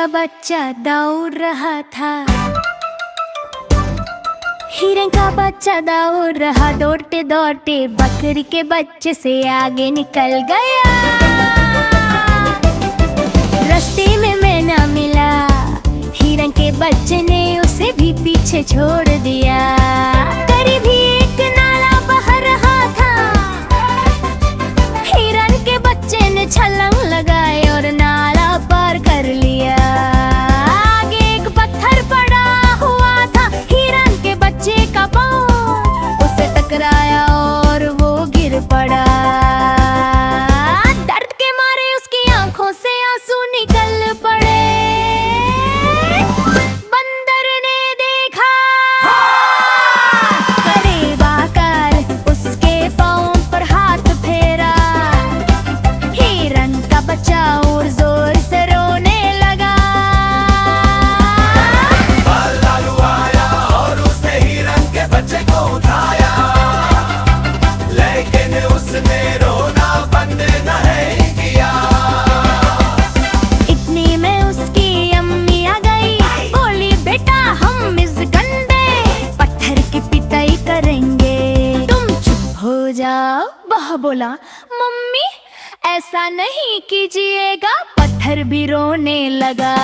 का बच्चा दौड़ रहा था। हिरन का बच्चा दौड़ रहा, दौड़ते दौड़ते बकरी के बच्चे से आगे निकल गया। रास्ते में मैना मिला, हिरन के बच्चे ने उसे भी पीछे छोड़ दिया। करीब ही एक नाला बह रहा था, हिरन के बच्चे ने छलांग लगाई और नाला पार कर लिया। आगे एक पत्थर पड़ा हुआ था, हिरन के बच्चे का पांव उसे टकराया और वो गिर पड़ा। दर्द के मारे उसकी आंखों से आंसू निकल पड़े। बंदर ने देखा, करीब आकर उसके पांव पर हाथ फेरा। हिरन का बच्चा और जोर से रोने लगा। भालू आया और उसने हिरन के बच्चे को उठाया, लेकिन उसने रोना बंद नहीं किया। इतनी में उसकी अम्मी आ गई, बोली बेटा हम इस गंदे पत्थर की पिटाई करेंगे, तुम चुप हो जाओ। वह बोला मम्मी ऐसा नहीं कीजिएगा, पत्थर भी रोने लगा।